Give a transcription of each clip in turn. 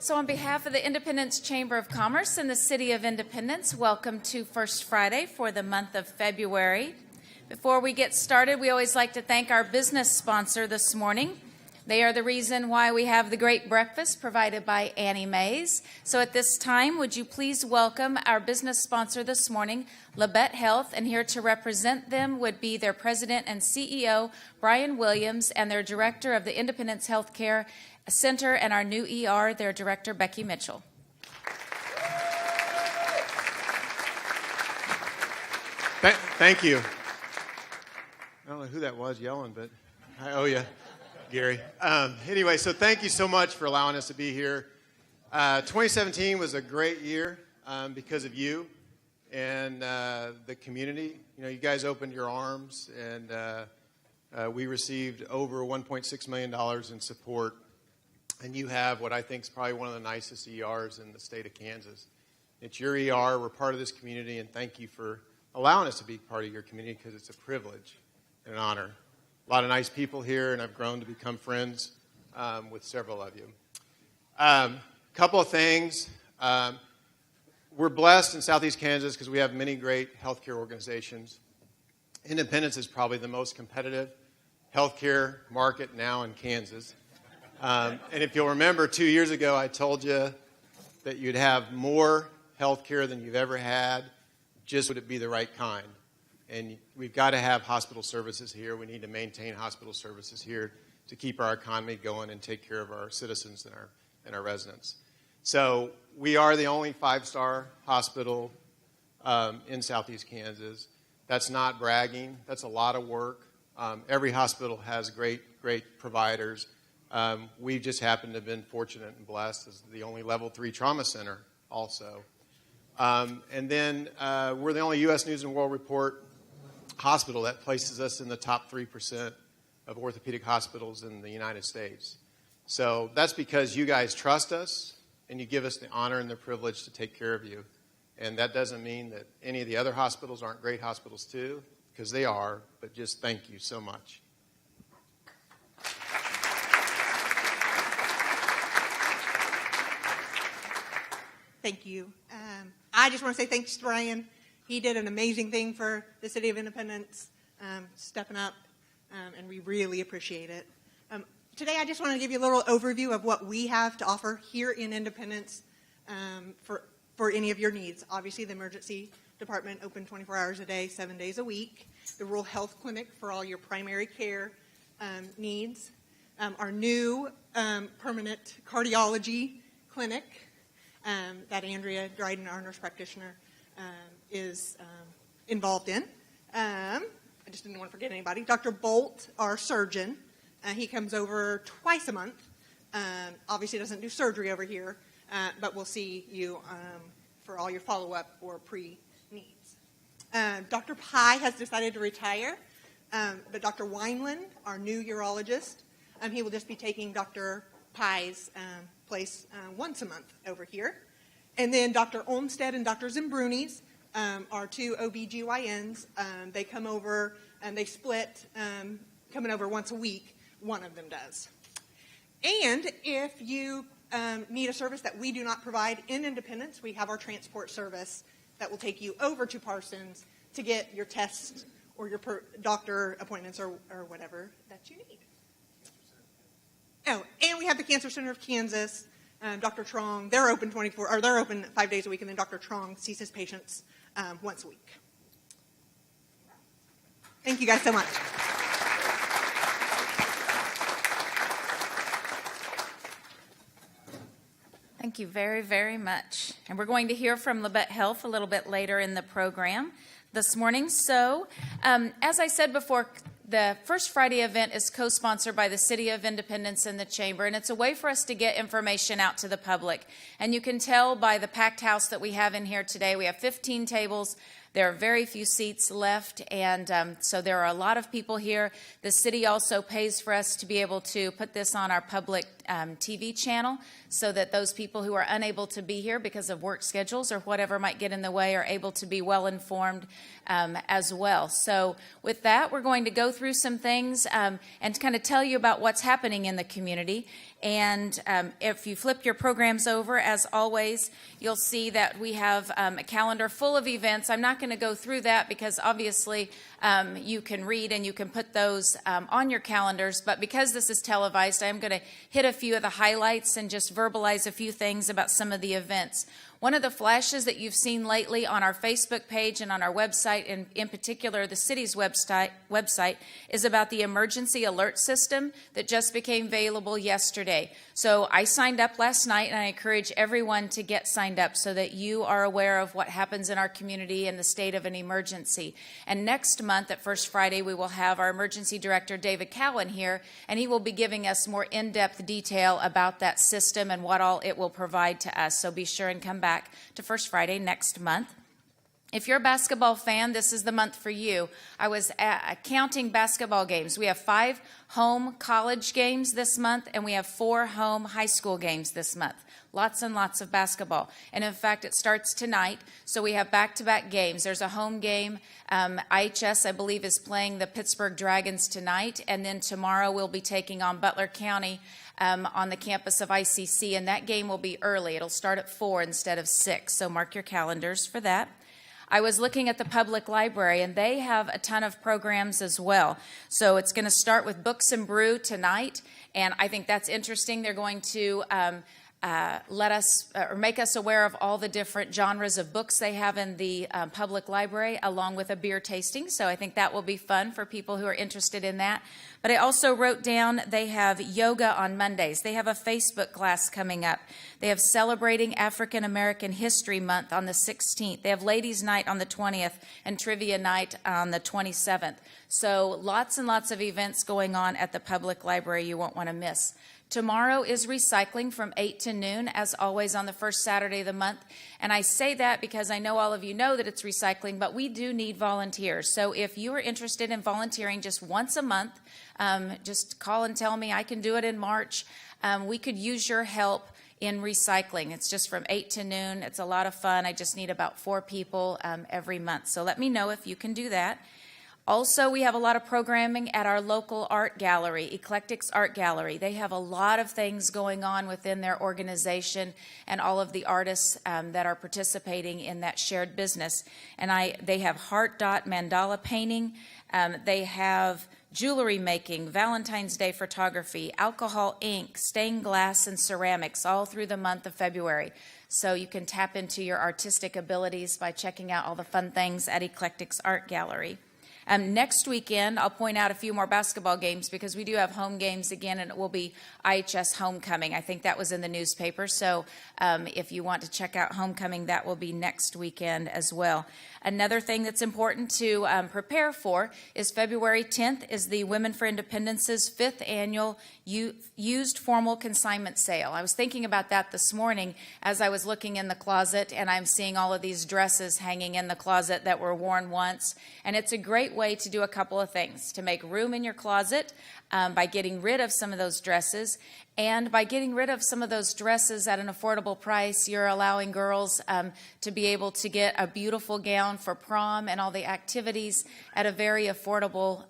So on behalf of the Independence Chamber of Commerce and the City of Independence, welcome to First Friday for the month of February. Before we get started, we always like to thank our business sponsor this morning. They are the reason why we have the great breakfast provided by Annie Mae's. So at this time, would you please welcome our business sponsor this morning, Labette Health, and here to represent them would be their president and CEO, Brian Williams, and their director of the Independence Healthcare Center and our new ER, their director, Becky Mitchell. Thank you. I don't know who that was yelling, but I owe you, Gary. Anyway, so thank you so much for allowing us to be here. 2017 was a great year because of you and the community. You know, you guys opened your arms, and we received over $1.6 million in support. And you have what I think is probably one of the nicest ERs in the state of Kansas. It's your ER. We're part of this community, and thank you for allowing us to be part of your community because it's a privilege and an honor. A lot of nice people here, and I've grown to become friends with several of you. Couple of things. We're blessed in Southeast Kansas because we have many great healthcare organizations. Independence is probably the most competitive healthcare market now in Kansas. And if you'll remember, 2 years ago, I told you that you'd have more health care than you've ever had, just would it be the right kind. And we've got to have hospital services here. We need to maintain hospital services here to keep our economy going and take care of our citizens and our residents. So we are the only five-star hospital in Southeast Kansas. That's not bragging. That's a lot of work. Every hospital has great providers. We just happen to have been fortunate and blessed as the only level 3 trauma center also. And then we're the only U.S. News and World Report hospital that places us in the top 3% of orthopedic hospitals in the United States. So that's because you guys trust us and you give us the honor and the privilege to take care of you. And that doesn't mean that any of the other hospitals aren't great hospitals too, because they are, but just thank you so much. Thank you. I just want to say thanks to Brian. He did an amazing thing for the City of Independence, stepping up, and we really appreciate it. Today I just want to give you a little overview of what we have to offer here in Independence for any of your needs. Obviously, the emergency department open 24 hours a day, 7 days a week. The rural health clinic for all your primary care needs. Our new permanent cardiology clinic that Andrea, Dryden, our nurse practitioner, is involved in. I just didn't want to forget anybody. Dr. Bolt, our surgeon, he comes over twice a month. Obviously doesn't do surgery over here, but we'll see you for all your follow-up or pre-needs. Dr. Pye has decided to retire, but Dr. Wineland, our new urologist, he will just be taking Dr. Pye's place once a month over here. And then Dr. Olmsted and Dr. Zimbruni's are two OBGYNs. They come over and they split, coming over once a week. One of them does. And if you need a service that we do not provide in Independence, we have our transport service that will take you over to Parsons to get your tests or your doctor appointments or whatever that you need. Oh, and we have the Cancer Center of Kansas, Dr. Trong. They're open 5 days a week, and then Dr. Trong sees his patients once a week. Thank you guys so much. Thank you very, very much. And we're going to hear from Labette Health a little bit later in the program this morning. So, as I said before, the First Friday event is co-sponsored by the City of Independence and the Chamber, and it's a way for us to get information out to the public. And you can tell by the packed house that we have in here today. We have 15 tables. There are very few seats left, and so there are a lot of people here. The city also pays for us to be able to put this on our public TV channel so that those people who are unable to be here because of work schedules or whatever might get in the way are able to be well informed as well. So with that, we're going to go through some things and kind of tell you about what's happening in the community. And if you flip your programs over, as always, you'll see that we have a calendar full of events. I'm not going to go through that because obviously you can read and you can put those on your calendars. But because this is televised, I'm going to hit a few of the highlights and just verbalize a few things about some of the events. One of the flashes that you've seen lately on our Facebook page and on our website, and in particular the city's website, is about the emergency alert system that just became available yesterday. So I signed up last night, and I encourage everyone to get signed up so that you are aware of what happens in our community in the state of an emergency. And next month at First Friday, we will have our emergency director, David Cowan, here, and he will be giving us more in-depth detail about that system and what all it will provide to us. So be sure and come back to First Friday next month. If you're a basketball fan, this is the month for you. I was counting basketball games. We have 5 home college games this month, and we have 4 home high school games this month. Lots and lots of basketball. And in fact, it starts tonight, so we have back-to-back games. There's a home game. IHS, I believe, is playing the Pittsburgh Dragons tonight, and then tomorrow we'll be taking on Butler County on the campus of ICC, and that game will be early. It'll start at 4 instead of 6, so mark your calendars for that. I was looking at the public library, and they have a ton of programs as well. So it's going to start with Books and Brew tonight, and I think that's interesting. They're going to let us or make us aware of all the different genres of books they have in the public library, along with a beer tasting. So I think that will be fun for people who are interested in that. But I also wrote down they have yoga on Mondays. They have a Facebook class coming up. They have Celebrating African American History Month on the 16th. They have Ladies' Night on the 20th and Trivia Night on the 27th. So lots and lots of events going on at the public library you won't want to miss. Tomorrow is recycling from 8 to noon, as always, on the first Saturday of the month. And I say that because I know all of you know that it's recycling, but we do need volunteers. So if you are interested in volunteering just once a month, just call and tell me. I can do it in March. We could use your help in recycling. It's just from 8 to noon. It's a lot of fun. I just need about 4 people every month. So let me know if you can do that. Also, we have a lot of programming at our local art gallery, Eclectics Art Gallery. They have a lot of things going on within their organization and all of the artists that are participating in that shared business. And they have heart dot mandala painting. They have jewelry making, Valentine's Day photography, alcohol ink, stained glass, and ceramics all through the month of February. So you can tap into your artistic abilities by checking out all the fun things at Eclectics Art Gallery. Next weekend, I'll point out a few more basketball games because we do have home games again, and it will be IHS Homecoming. I think that was in the newspaper. So if you want to check out Homecoming, that will be next weekend as well. Another thing that's important to prepare for is February 10th is the Women for Independence's 5th annual used formal consignment sale. I was thinking about that this morning as I was looking in the closet, and I'm seeing all of these dresses hanging in the closet that were worn once. And it's a great way to do a couple of things, to make room in your closet by getting rid of some of those dresses. And by getting rid of some of those dresses at an affordable price, you're allowing girls to be able to get a beautiful gown for prom and all the activities at a very affordable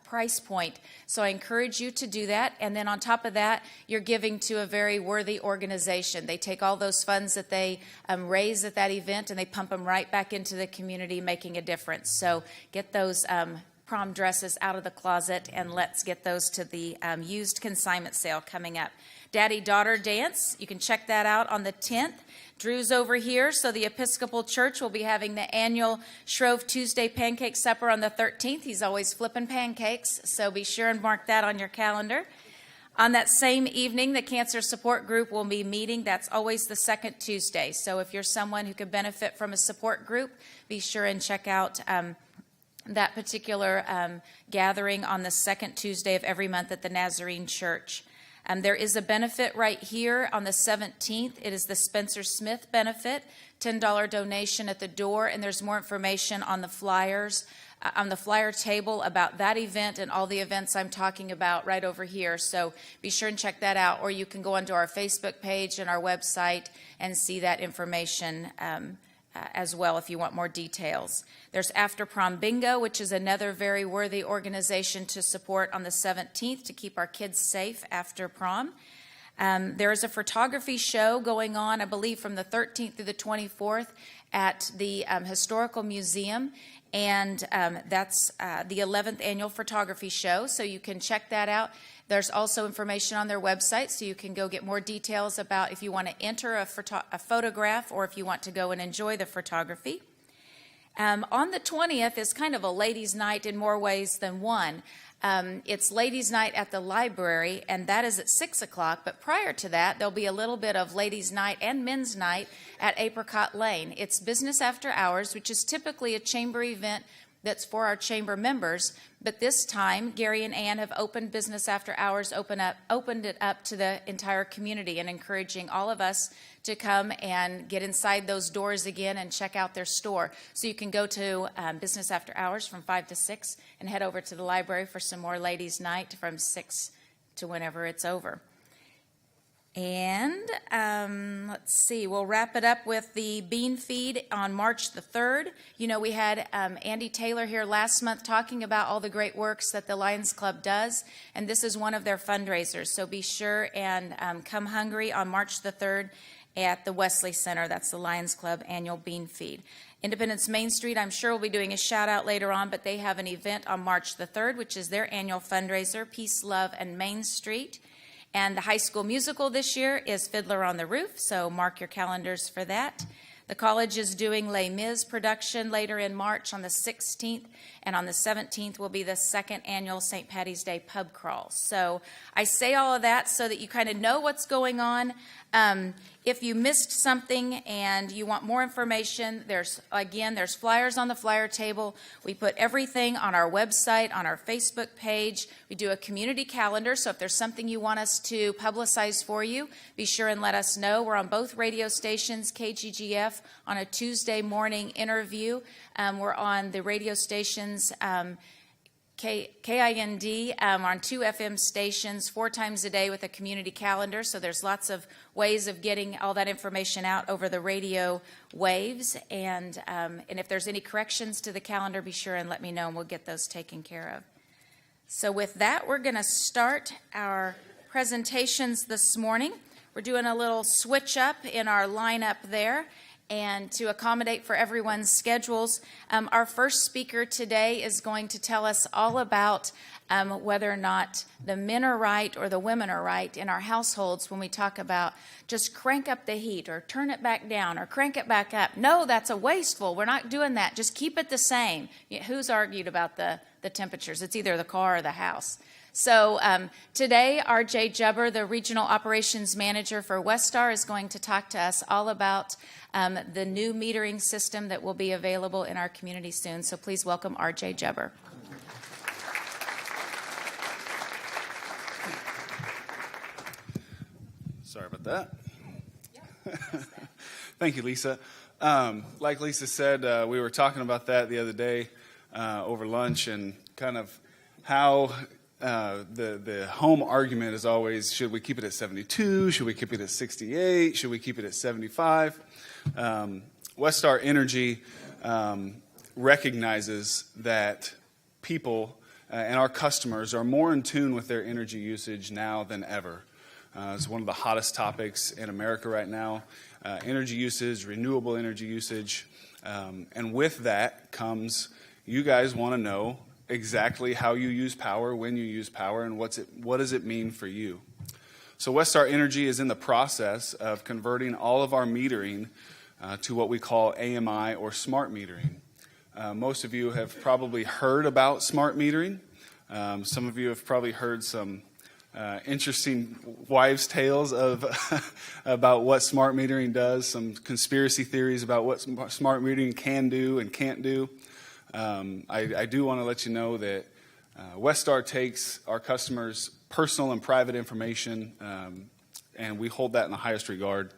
price point. So I encourage you to do that. And then on top of that, you're giving to a very worthy organization. They take all those funds that they raise at that event and they pump them right back into the community, making a difference. So get those prom dresses out of the closet, and let's get those to the used consignment sale coming up. Daddy-daughter dance, you can check that out on the 10th. Drew's over here, so the Episcopal Church will be having the annual Shrove Tuesday Pancake Supper on the 13th. He's always flipping pancakes, so be sure and mark that on your calendar. On that same evening, the Cancer Support Group will be meeting. That's always the second Tuesday. So if you're someone who could benefit from a support group, be sure and check out that particular gathering on the second Tuesday of every month at the Nazarene Church. There is a benefit right here on the 17th. It is the Spencer Smith benefit, $10 donation at the door, and there's more information on the flyers on the flyer table about that event and all the events I'm talking about right over here. So be sure and check that out, or you can go onto our Facebook page and our website and see that information as well if you want more details. There's After Prom Bingo, which is another very worthy organization to support on the 17th to keep our kids safe after prom. There is a photography show going on, I believe, from the 13th through the 24th at the Historical Museum, and that's the 11th annual photography show, so you can check that out. There's also information on their website, so you can go get more details about if you want to enter a photograph or if you want to go and enjoy the photography. On the 20th is kind of a ladies' night in more ways than one. It's ladies' night at the library, and that is at 6 o'clock. But prior to that, there'll be a little bit of ladies' night and men's night at Apricot Lane. It's business after hours, which is typically a chamber event that's for our chamber members. But this time, Gary and Ann have opened business after hours, opened it up to the entire community, and encouraging all of us to come and get inside those doors again and check out their store. So you can go to business after hours from 5 to 6 and head over to the library for some more ladies' night from 6 to whenever it's over. And let's see, we'll wrap it up with the bean feed on March the 3rd. You know, we had Andy Taylor here last month talking about all the great works that the Lions Club does, and this is one of their fundraisers. So be sure and come hungry on March the 3rd at the Wesley Center. That's the Lions Club annual bean feed. Independence Main Street, I'm sure we'll be doing a shout out later on, but they have an event on March the 3rd, which is their annual fundraiser, Peace, Love, and Main Street. And the high school musical this year is Fiddler on the Roof, so mark your calendars for that. The college is doing Les Mis production later in March on the 16th, and on the 17th will be the second annual St. Patty's Day pub crawl. So I say all of that so that you kind of know what's going on. If you missed something and you want more information, there's flyers on the flyer table. We put everything on our website, on our Facebook page. We do a community calendar, so if there's something you want us to publicize for you, be sure and let us know. We're on both radio stations, KGGF on a Tuesday morning interview. We're on the radio stations KIND on 2 FM stations 4 times a day with a community calendar. So there's lots of ways of getting all that information out over the radio waves. And if there's any corrections to the calendar, be sure and let me know, and we'll get those taken care of. So with that, we're going to start our presentations this morning. We're doing a little switch up in our lineup there. And to accommodate for everyone's schedules, our first speaker today is going to tell us all about whether or not the men are right or the women are right in our households when we talk about just crank up the heat or turn it back down or crank it back up. No, that's a wasteful. We're not doing that. Just keep it the same. Who's argued about the temperatures? It's either the car or the house. So today, R.J. Jubber, the Regional Operations Manager for Westar, is going to talk to us all about the new metering system that will be available in our community soon. So please welcome R.J. Jubber. Sorry about that. Thank you, Lisa. Like Lisa said, we were talking about that the other day over lunch, and kind of how the home argument is always, should we keep it at 72? Should we keep it at 68? Should we keep it at 75? Westar Energy recognizes that people and our customers are more in tune with their energy usage now than ever. It's one of the hottest topics in America right now, energy usage, renewable energy usage. And with that comes, you guys want to know exactly how you use power, when you use power, and what does it mean for you. So Westar Energy is in the process of converting all of our metering to what we call AMI, or smart metering. Most of you have probably heard about smart metering. Some of you have probably heard some interesting wives' tales of about what smart metering does, some conspiracy theories about what smart metering can do and can't do. I do want to let you know that Westar takes our customers' personal and private information, and we hold that in the highest regard.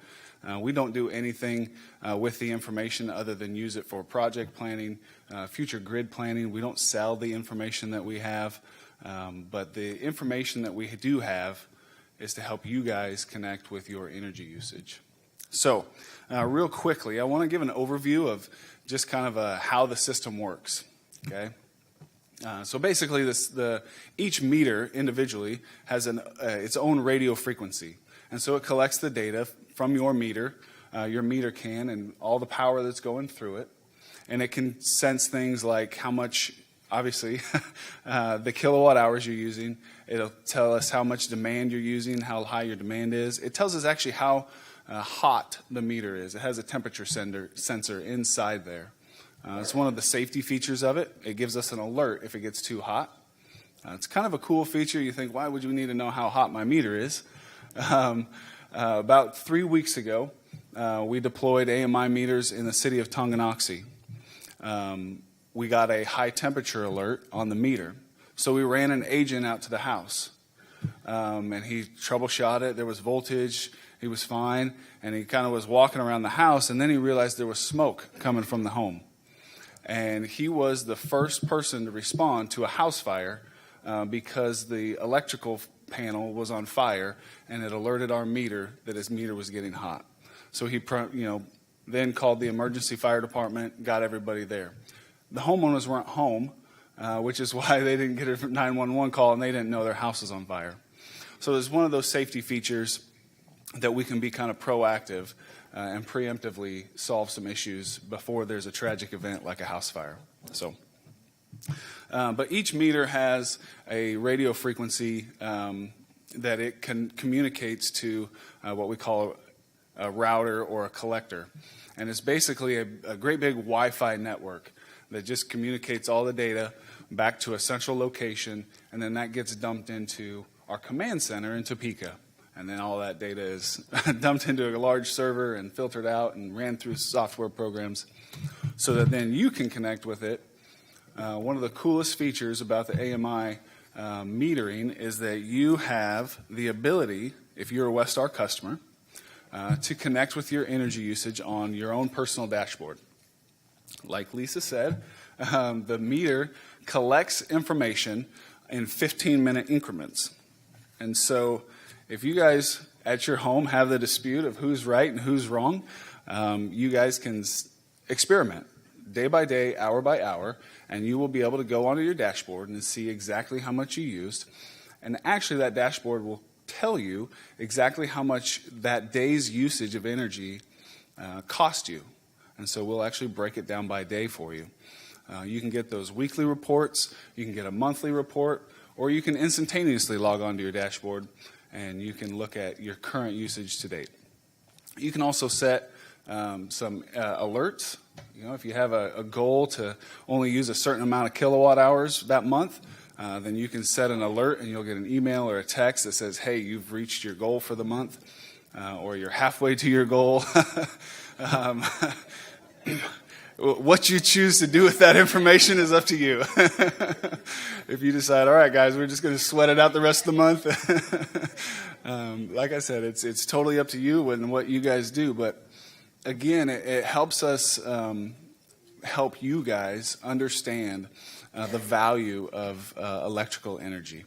We don't do anything with the information other than use it for project planning, future grid planning. We don't sell the information that we have, but the information that we do have is to help you guys connect with your energy usage. So, real quickly, I want to give an overview of just kind of how the system works. Okay. So basically, each meter individually has its own radio frequency, and so it collects the data from your meter can, and all the power that's going through it, and it can sense things like how much, obviously, the kilowatt hours you're using. It'll tell us how much demand you're using, how high your demand is. It tells us actually how hot the meter is. It has a temperature sensor inside there. It's one of the safety features of it. It gives us an alert if it gets too hot. It's kind of a cool feature. You think, why would you need to know how hot my meter is? About 3 weeks ago, we deployed AMI meters in the city of Tonganoxie. We got a high temperature alert on the meter. So we ran an agent out to the house, and he troubleshot it. There was voltage. He was fine, and he kind of was walking around the house, and then he realized there was smoke coming from the home. And he was the first person to respond to a house fire because the electrical panel was on fire, and it alerted our meter that his meter was getting hot. So he then called the emergency fire department, got everybody there. The homeowners weren't home, which is why they didn't get a 911 call, and they didn't know their house was on fire. So it's one of those safety features that we can be kind of proactive and preemptively solve some issues before there's a tragic event like a house fire. So, but each meter has a radio frequency that it communicates to what we call a router or a collector. And it's basically a great big Wi-Fi network that just communicates all the data back to a central location, and then that gets dumped into our command center in Topeka. And then all that data is dumped into a large server and filtered out and ran through software programs so that then you can connect with it. One of the coolest features about the AMI metering is that you have the ability, if you're a Westar customer, to connect with your energy usage on your own personal dashboard. Like Lisa said, the meter collects information in 15-minute increments. And so if you guys at your home have the dispute of who's right and who's wrong, you guys can experiment day by day, hour by hour, and you will be able to go onto your dashboard and see exactly how much you used. And actually that dashboard will tell you exactly how much that day's usage of energy cost you. And so we'll actually break it down by day for you. You can get those weekly reports, you can get a monthly report, or you can instantaneously log onto your dashboard and you can look at your current usage to date. You can also set some alerts. You know, if you have a goal to only use a certain amount of kilowatt hours that month, then you can set an alert and you'll get an email or a text that says, hey, you've reached your goal for the month, or you're halfway to your goal. What you choose to do with that information is up to you. If you decide, all right, guys, we're just going to sweat it out the rest of the month. Like I said, it's totally up to you and what you guys do. But again, it helps us help you guys understand the value of electrical energy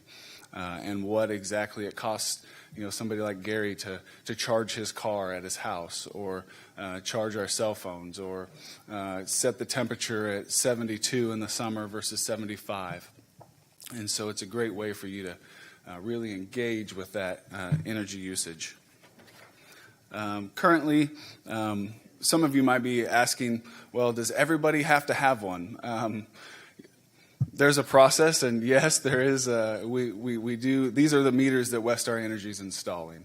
and what exactly it costs. You know, somebody like Gary to charge his car at his house, or charge our cell phones, or set the temperature at 72 in the summer versus 75. And so it's a great way for you to really engage with that energy usage. Currently, some of you might be asking, well, does everybody have to have one? There's a process, and yes, there is. We do. These are the meters that Westar Energy is installing.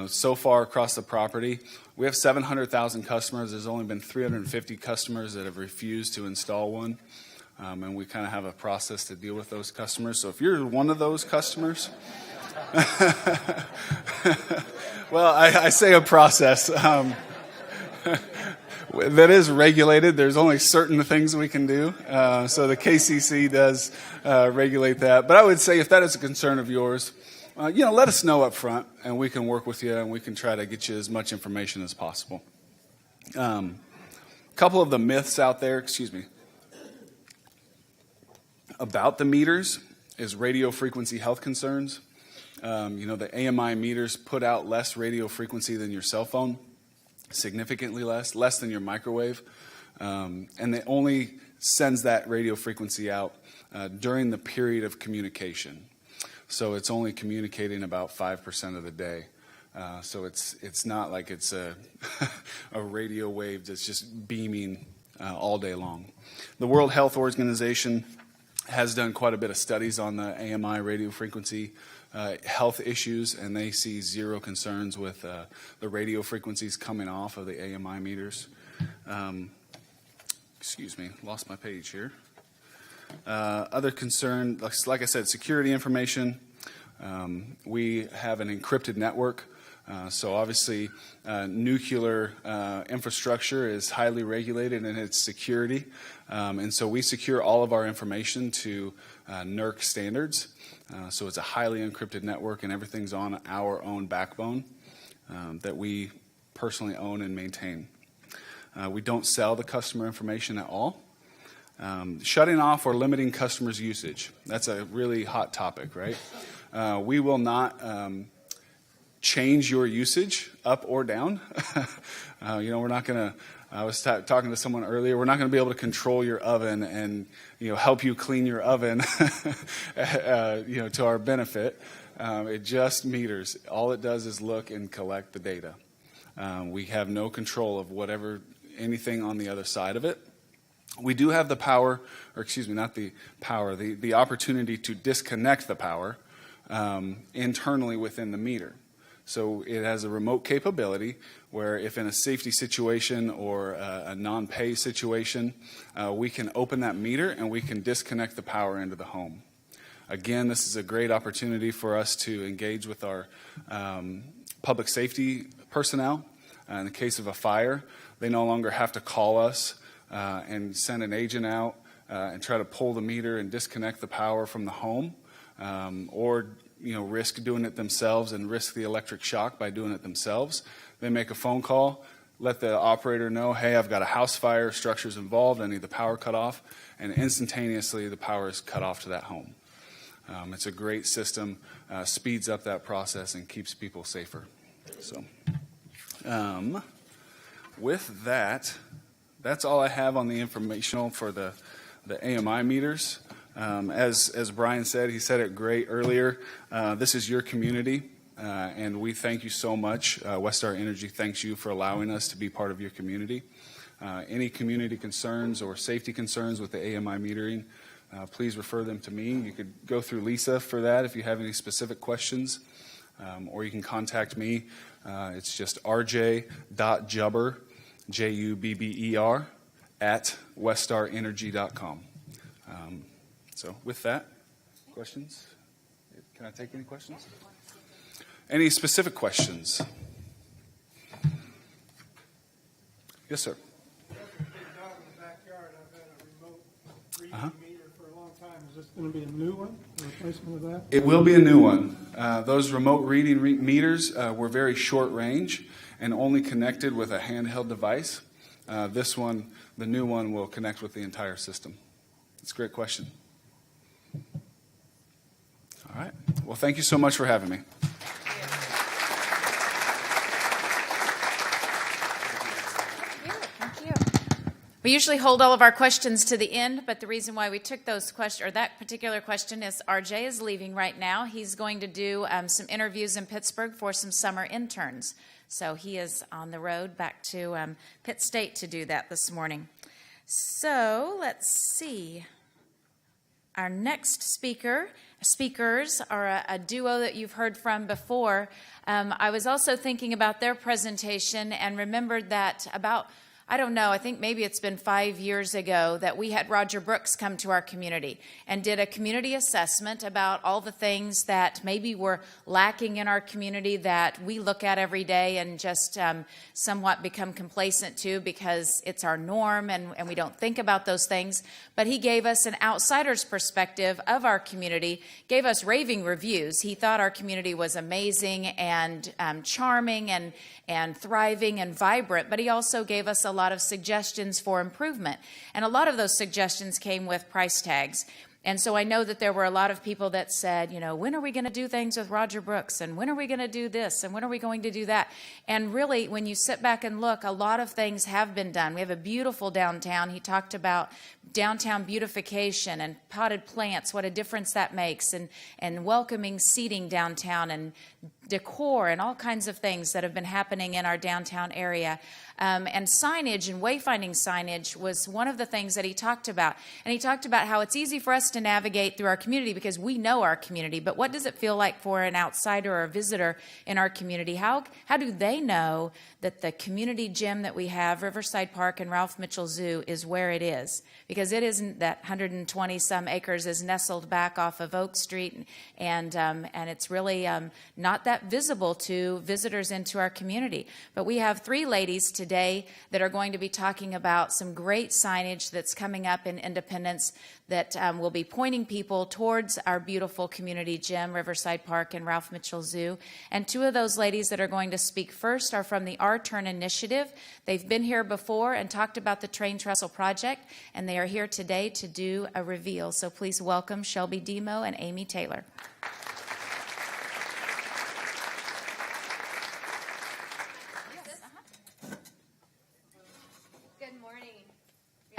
So far across the property, we have 700,000 customers. There's only been 350 customers that have refused to install one, and we kind of have a process to deal with those customers. So if you're one of those customers, well, I say a process. That is regulated. There's only certain things we can do. So the KCC does regulate that. But I would say if that is a concern of yours, let us know up front, and we can work with you, and we can try to get you as much information as possible. Couple of the myths out there, about the meters is radio frequency health concerns. The AMI meters put out less radio frequency than your cell phone, significantly less than your microwave, and it only sends that radio frequency out during the period of communication. So it's only communicating about 5% of the day. So it's not like it's a radio wave that's just beaming all day long. The World Health Organization has done quite a bit of studies on the AMI radio frequency health issues, and they see zero concerns with the radio frequencies coming off of the AMI meters. Lost my page here. Other concern, like I said, security information. We have an encrypted network. So obviously, nuclear infrastructure is highly regulated in its security. And so we secure all of our information to NERC standards. So it's a highly encrypted network, and everything's on our own backbone that we personally own and maintain. We don't sell the customer information at all. Shutting off or limiting customers' usage. That's a really hot topic, right? We will not change your usage up or down. We're not going to, I was talking to someone earlier, we're not going to be able to control your oven and, help you clean your oven, to our benefit. It just meters. All it does is look and collect the data. We have no control of anything on the other side of it. We do have the power, the opportunity to disconnect the power internally within the meter. So it has a remote capability where if in a safety situation or a non-pay situation, we can open that meter and we can disconnect the power into the home. Again, this is a great opportunity for us to engage with our public safety personnel. In the case of a fire, they no longer have to call us and send an agent out and try to pull the meter and disconnect the power from the home, or risk doing it themselves and risk the electric shock by doing it themselves. They make a phone call, let the operator know, hey, I've got a house fire, structure's involved, I need the power cut off, and instantaneously the power is cut off to that home. It's a great system, speeds up that process and keeps people safer. So, with that, that's all I have on the informational for the AMI meters. As Brian said, he said it great earlier, this is your community, and we thank you so much. Westar Energy thanks you for allowing us to be part of your community. Any community concerns or safety concerns with the AMI metering, please refer them to me. You could go through Lisa for that if you have any specific questions, or you can contact me. It's just rj.jubber, Jubber, at westarenergy.com. So with that, questions? Can I take any questions? Any specific questions? Yes, sir. Meter for a long time. Is this going to be a new one, a replacement of that? It will be a new one. Those remote reading meters were very short range and only connected with a handheld device. This one, the new one, will connect with the entire system. It's a great question. All right. Well, thank you so much for having me. Thank you. We usually hold all of our questions to the end, but the reason why we took those questions, or that particular question, is RJ is leaving right now. He's going to do some interviews in Pittsburgh for some summer interns. So he is on the road back to Pitt State to do that this morning. So let's see. Our next speakers are a duo that you've heard from before. I was also thinking about their presentation and remembered that about I don't know, I think maybe it's been 5 years ago that we had Roger Brooks come to our community and did a community assessment about all the things that maybe were lacking in our community that we look at every day and just somewhat become complacent to because it's our norm and we don't think about those things. But he gave us an outsider's perspective of our community, gave us raving reviews. He thought our community was amazing and charming and thriving and vibrant, but he also gave us a lot of suggestions for improvement. And a lot of those suggestions came with price tags. And so I know that there were a lot of people that said, you know, when are we going to do things with Roger Brooks? And when are we going to do this? And when are we going to do that? And really, when you sit back and look, a lot of things have been done. We have a beautiful downtown. He talked about downtown beautification and potted plants, what a difference that makes, and welcoming seating downtown and decor and all kinds of things that have been happening in our downtown area. And signage and wayfinding signage was one of the things that he talked about. And he talked about how it's easy for us to navigate through our community because we know our community. But what does it feel like for an outsider or a visitor in our community? How do they know that the community gym that we have, Riverside Park and Ralph Mitchell Zoo, is where it is? Because it isn't that 120 some acres is nestled back off of Oak Street, and it's really not that visible to visitors into our community. But we have 3 ladies today that are going to be talking about some great signage that's coming up in Independence that will be pointing people towards our beautiful community gym, Riverside Park and Ralph Mitchell Zoo. And 2 of those ladies that are going to speak first are from the Rturn initiative. They've been here before and talked about the Train Trestle project, and they are here today to do a reveal. So please welcome Shelby Demo and Amy Taylor. Good morning.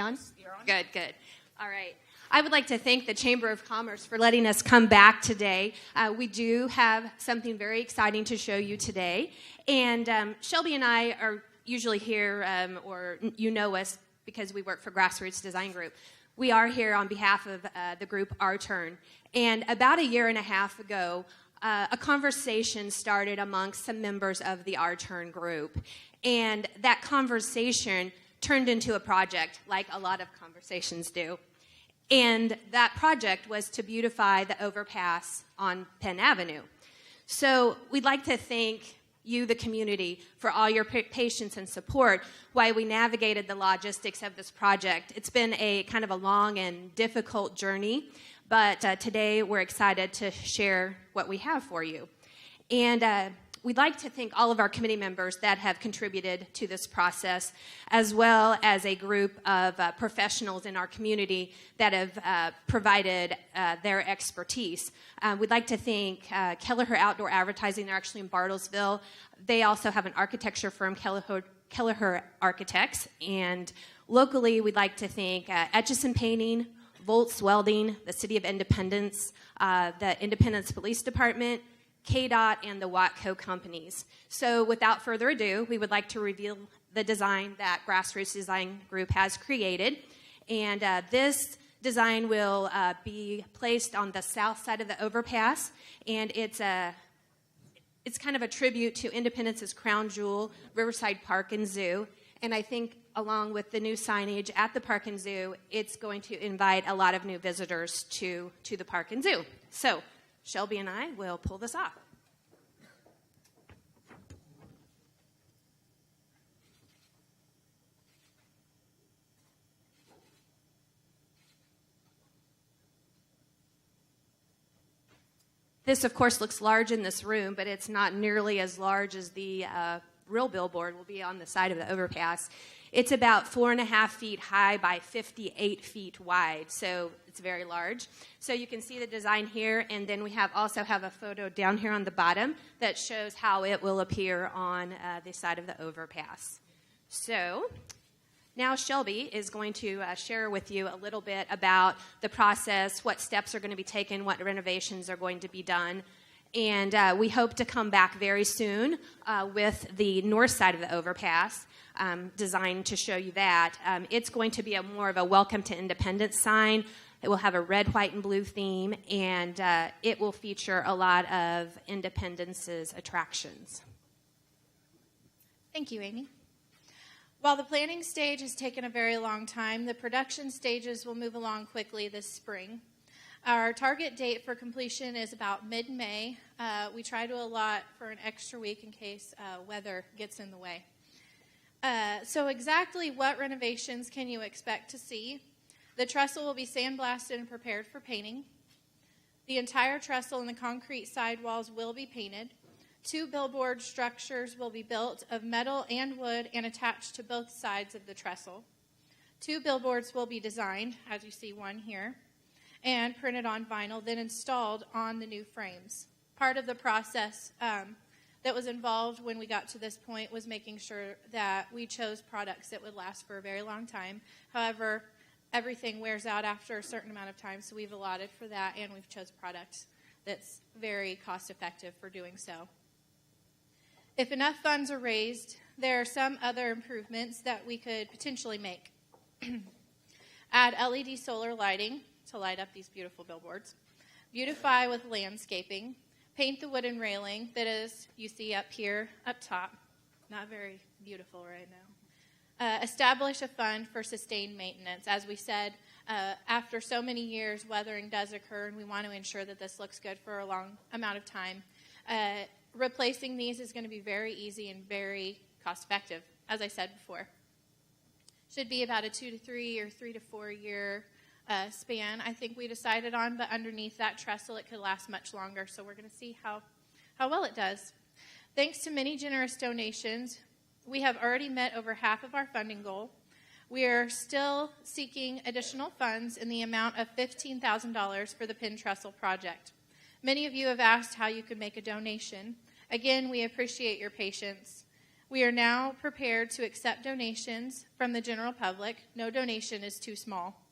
On? You're on? Good, good. All right. I would like to thank the Chamber of Commerce for letting us come back today. We do have something very exciting to show you today. And Shelby and I are usually here, or you know us because we work for Grassroots Design Group. We are here on behalf of the group Rturn. And about 1.5 years ago, a conversation started amongst some members of the Rturn group. And that conversation turned into a project, like a lot of conversations do. And that project was to beautify the overpass on Penn Avenue. So we'd like to thank you, the community, for all your patience and support while we navigated the logistics of this project. It's been a kind of a long and difficult journey, but today we're excited to share what we have for you. And we'd like to thank all of our committee members that have contributed to this process, as well as a group of professionals in our community that have provided their expertise. We'd like to thank Kelleher Outdoor Advertising. They're actually in Bartlesville. They also have an architecture firm, Kelleher Architects. And locally, we'd like to thank Etchison Painting, Volts Welding, the City of Independence, the Independence Police Department, KDOT, and the Watco companies. So without further ado, we would like to reveal the design that Grassroots Design Group has created. And this design will be placed on the south side of the overpass, and it's kind of a tribute to Independence's crown jewel, Riverside Park and Zoo. And I think along with the new signage at the Park and Zoo, it's going to invite a lot of new visitors to the Park and Zoo. So Shelby and I will pull this off. This, of course, looks large in this room, but it's not nearly as large as the real billboard will be on the side of the overpass. It's about 4.5 feet high by 58 feet wide, so it's very large. So you can see the design here, and then we also have a photo down here on the bottom that shows how it will appear on the side of the overpass. So now Shelby is going to share with you a little bit about the process, what steps are going to be taken, what renovations are going to be done. And we hope to come back very soon with the north side of the overpass, designed to show you that. It's going to be more of a welcome to Independence sign. It will have a red, white, and blue theme, and it will feature a lot of Independence's attractions. Thank you, Amy. While the planning stage has taken a very long time, the production stages will move along quickly this spring. Our target date for completion is about mid-May. We try to allot for an extra week in case weather gets in the way. So exactly what renovations can you expect to see? The trestle will be sandblasted and prepared for painting. The entire trestle and the concrete sidewalls will be painted. 2 billboard structures will be built of metal and wood and attached to both sides of the trestle. 2 billboards will be designed, as you see one here, and printed on vinyl, then installed on the new frames. Part of the process that was involved when we got to this point was making sure that we chose products that would last for a very long time. However, everything wears out after a certain amount of time, so we've allotted for that, and we've chose products that's very cost effective for doing so. If enough funds are raised, there are some other improvements that we could potentially make. Add LED solar lighting to light up these beautiful billboards. Beautify with landscaping. Paint the wooden railing that is, you see up here, up top. Not very beautiful right now. Establish a fund for sustained maintenance. As we said, after so many years, weathering does occur, and we want to ensure that this looks good for a long amount of time. Replacing these is going to be very easy and very cost-effective, as I said before. Should be about a 2 to 3 or 3 to 4 year span, I think we decided on, but underneath that trestle, it could last much longer, so we're going to see how well it does. Thanks to many generous donations, we have already met over half of our funding goal. We are still seeking additional funds in the amount of $15,000 for the pin trestle project. Many of you have asked how you could make a donation. Again, we appreciate your patience. We are now prepared to accept donations from the general public. No donation is too small.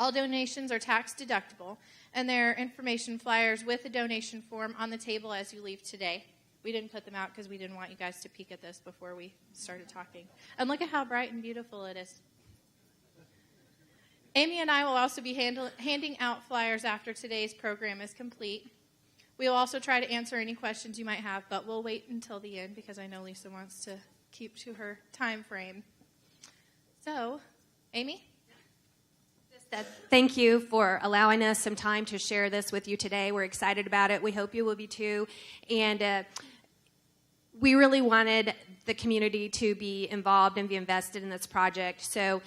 All donations are tax deductible, and there are information flyers with a donation form on the table as you leave today. We didn't put them out because we didn't want you guys to peek at this before we started talking. And look at how bright and beautiful it is. Amy and I will also be handing out flyers after today's program is complete. We will also try to answer any questions you might have, but we'll wait until the end because I know Lisa wants to keep to her time frame. So, Amy? Thank you for allowing us some time to share this with you today. We're excited about it. We hope you will be too. And we really wanted the community to be involved and be invested in this project. So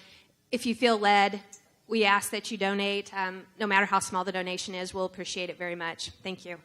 if you feel led, we ask that you donate. No matter how small the donation is, we'll appreciate it very much. Thank you.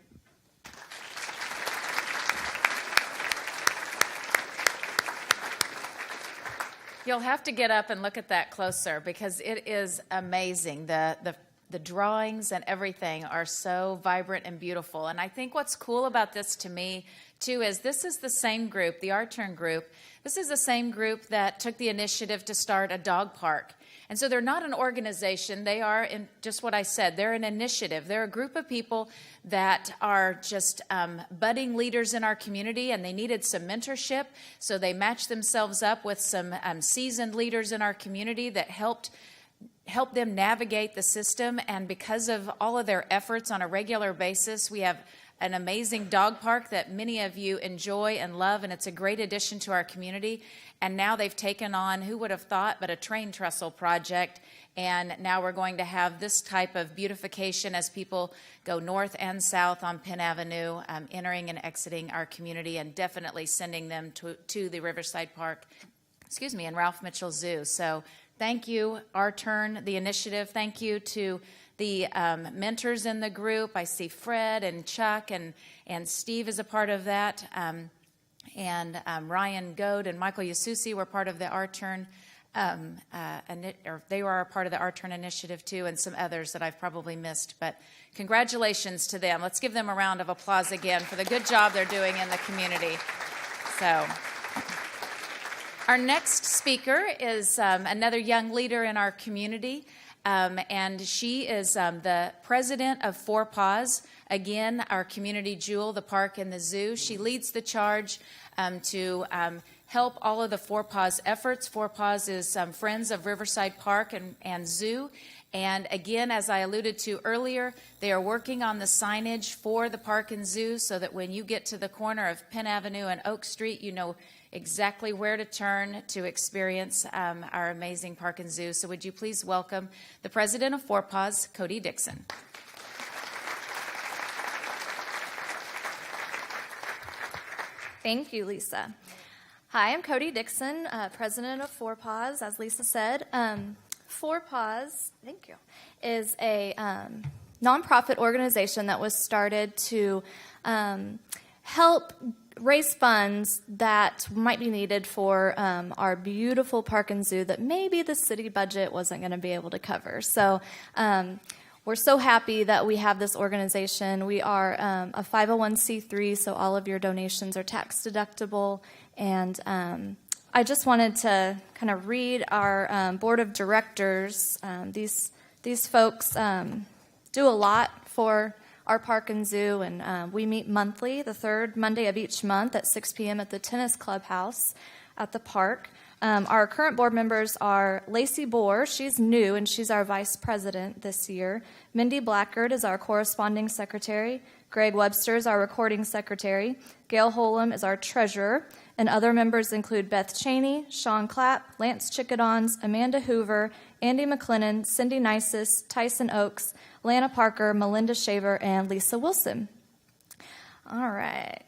You'll have to get up and look at that closer because it is amazing. The drawings and everything are so vibrant and beautiful. And I think what's cool about this to me, too, is this is the same group, the Rturn group. This is the same group that took the initiative to start a dog park. And so they're not an organization. They are, in just what I said, they're an initiative. They're a group of people that are just budding leaders in our community, and they needed some mentorship. So they matched themselves up with some seasoned leaders in our community that helped them navigate the system. And because of all of their efforts on a regular basis, we have an amazing dog park that many of you enjoy and love, and it's a great addition to our community. And now they've taken on, who would have thought, but a train trestle project. And now we're going to have this type of beautification as people go north and south on Penn Avenue, entering and exiting our community, and definitely sending them to the Riverside Park, and Ralph Mitchell Zoo. So thank you, Rturn, the initiative. Thank you to the mentors in the group. I see Fred and Chuck and Steve is a part of that. And Ryan Goad and Michael Yasusi were part of the Rturn, they were a part of the Rturn initiative too, and some others that I've probably missed. But congratulations to them. Let's give them a round of applause again for the good job they're doing in the community. So our next speaker is another young leader in our community. And she is the president of FORPAZ, again, our community jewel, the park and the zoo. She leads the charge to help all of the FORPAZ efforts. FORPAZ is Friends of Riverside Park and Zoo. And again, as I alluded to earlier, they are working on the signage for the park and zoo so that when you get to the corner of Penn Avenue and Oak Street, you know exactly where to turn to experience our amazing park and zoo. So would you please welcome the president of FORPAZ, Cody Dixon. Thank you, Lisa. Hi, I'm Cody Dixon, president of FORPAZ, as Lisa said. FORPAZ, thank you, is a nonprofit organization that was started to help raise funds that might be needed for our beautiful park and zoo that maybe the city budget wasn't going to be able to cover. So we're so happy that we have this organization. We are a 501c3, so all of your donations are tax deductible. And I just wanted to kind of read our board of directors. These folks do a lot for our park and zoo, and we meet monthly, the third Monday of each month at 6 p.m. at the tennis clubhouse at the park. Our current board members are Lacey Bohr, she's new, and she's our vice president this year. Mindy Blackard is our corresponding secretary. Greg Webster is our recording secretary. Gail Holum is our treasurer. And other members include Beth Cheney, Sean Clapp, Lance Chickadons, Amanda Hoover, Andy McLennan, Cindy Nisus, Tyson Oakes, Lana Parker, Melinda Shaver, and Lisa Wilson. All right,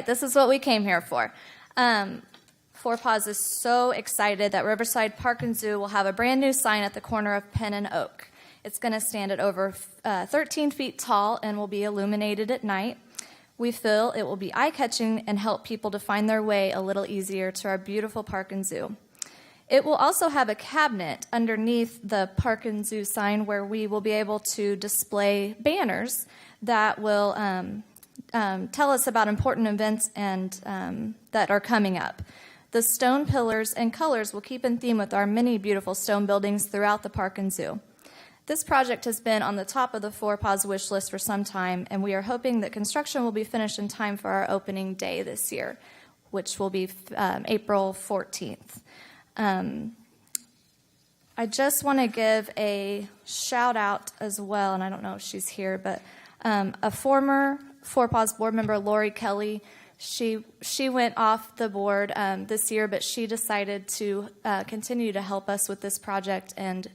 this is what we came here for. FORPAZ is so excited that Riverside Park and Zoo will have a brand new sign at the corner of Penn and Oak. It's going to stand at over 13 feet tall and will be illuminated at night. We feel it will be eye-catching and help people to find their way a little easier to our beautiful park and zoo. It will also have a cabinet underneath the park and zoo sign where we will be able to display banners that will tell us about important events and that are coming up. The stone pillars and colors will keep in theme with our many beautiful stone buildings throughout the park and zoo. This project has been on the top of the FORPAZ wish list for some time, and we are hoping that construction will be finished in time for our opening day this year, which will be April 14th. I just want to give a shout out as well, and I don't know if she's here, but a former FORPAZ board member, Lori Kelly, she went off the board this year, but she decided to continue to help us with this project, and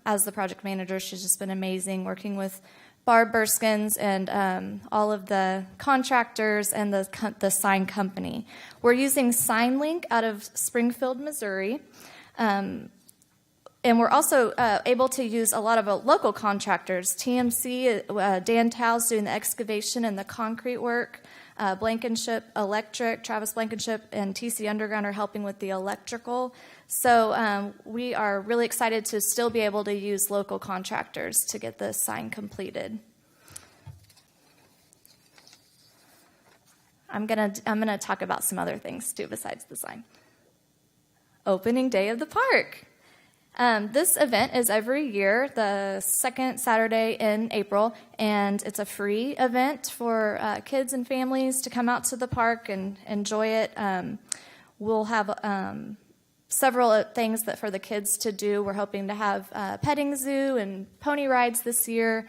as the project manager, she's just been amazing working with Barb Burskins and all of the contractors and the sign company. We're using SignLink out of Springfield, Missouri. And we're also able to use a lot of local contractors. TMC, Dan Tow's doing the excavation and the concrete work. Blankenship Electric, Travis Blankenship, and TC Underground are helping with the electrical. So we are really excited to still be able to use local contractors to get the sign completed. I'm gonna talk about some other things too besides the sign. Opening day of the park. This event is every year, the second Saturday in April, and it's a free event for kids and families to come out to the park and enjoy it. We'll have several things that for the kids to do. We're hoping to have a petting zoo and pony rides this year,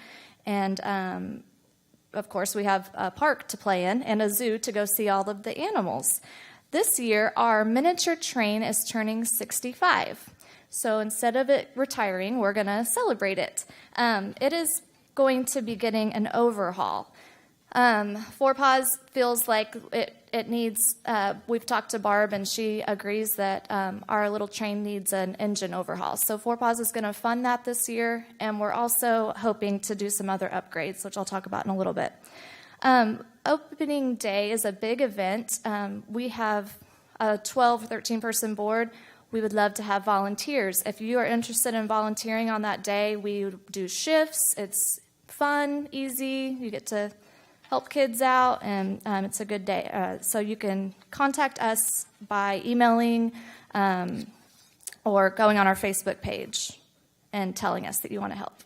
and of course we have a park to play in and a zoo to go see all of the animals. This year, our miniature train is turning 65. So instead of it retiring, we're going to celebrate it. It is going to be getting an overhaul. FORPAZ feels like it needs, we've talked to Barb, and she agrees that our little train needs an engine overhaul. So FORPAZ is going to fund that this year, and we're also hoping to do some other upgrades, which I'll talk about in a little bit. Opening day is a big event. We have a 12, 13-person board. We would love to have volunteers. If you are interested in volunteering on that day, we do shifts. It's fun, easy. You get to help kids out, and it's a good day. So you can contact us by emailing or going on our Facebook page and telling us that you want to help.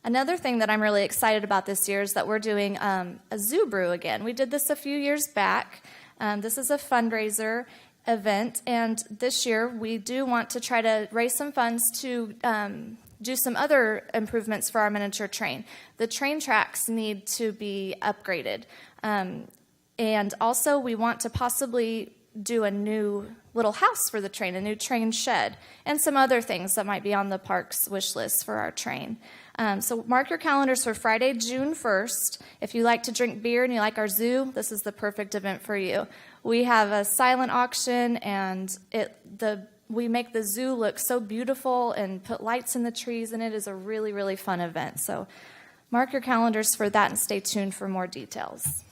Another thing that I'm really excited about this year is that we're doing a zoo brew again. We did this a few years back. This is a fundraiser event, and this year we do want to try to raise some funds to do some other improvements for our miniature train. The train tracks need to be upgraded. And also, we want to possibly do a new little house for the train, a new train shed, and some other things that might be on the park's wish list for our train. So mark your calendars for Friday, June 1st. If you like to drink beer and you like our zoo, this is the perfect event for you. We have a silent auction, and we make the zoo look so beautiful and put lights in the trees, and it is a really, really fun event. So mark your calendars for that and stay tuned for more details.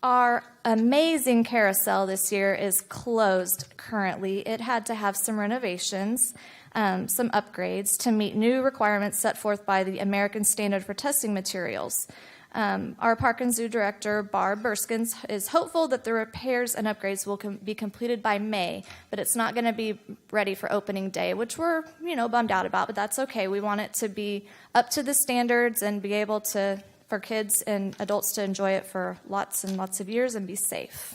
Our amazing carousel this year is closed currently. It had to have some renovations, some upgrades to meet new requirements set forth by the American Standard for Testing Materials. Our Park and Zoo Director, Barb Burskins, is hopeful that the repairs and upgrades will be completed by May, but it's not going to be ready for opening day, which we're, bummed out about, but that's okay. We want it to be up to the standards and be able for kids and adults to enjoy it for lots and lots of years and be safe.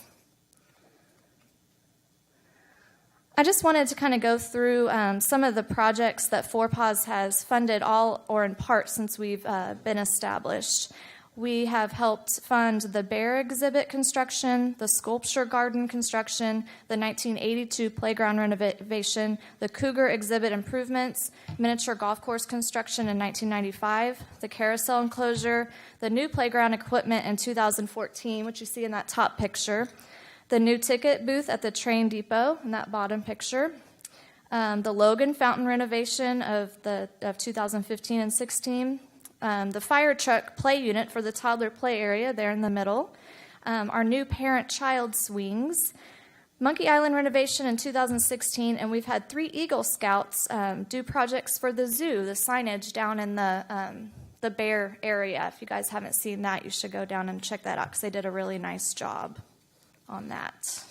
I just wanted to kind of go through some of the projects that FORPAZ has funded, all or in part, since we've been established. We have helped fund the bear exhibit construction, the sculpture garden construction, the 1982 playground renovation, the cougar exhibit improvements, miniature golf course construction in 1995, the carousel enclosure, the new playground equipment in 2014, which you see in that top picture, the new ticket booth at the train depot in that bottom picture, the Logan fountain renovation of 2015 and 16, the fire truck play unit for the toddler play area there in the middle, our new parent-child swings, Monkey Island renovation in 2016, and we've had 3 Eagle Scouts do projects for the zoo, the signage down in the bear area. If you guys haven't seen that, you should go down and check that out because they did a really nice job on that.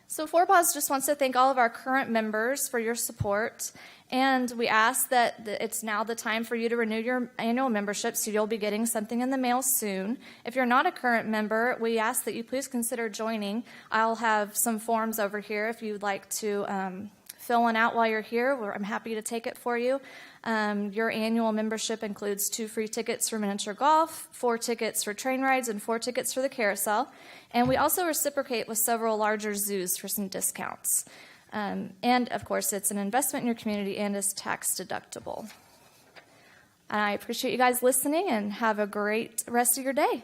So FORPAZ just wants to thank all of our current members for your support, and we ask that it's now the time for you to renew your annual membership, so you'll be getting something in the mail soon. If you're not a current member, we ask that you please consider joining. I'll have some forms over here if you'd like to fill one out while you're here. I'm happy to take it for you. Your annual membership includes 2 free tickets for miniature golf, 4 tickets for train rides, and 4 tickets for the carousel. And we also reciprocate with several larger zoos for some discounts. And, of course, it's an investment in your community and is tax deductible. And I appreciate you guys listening, and have a great rest of your day.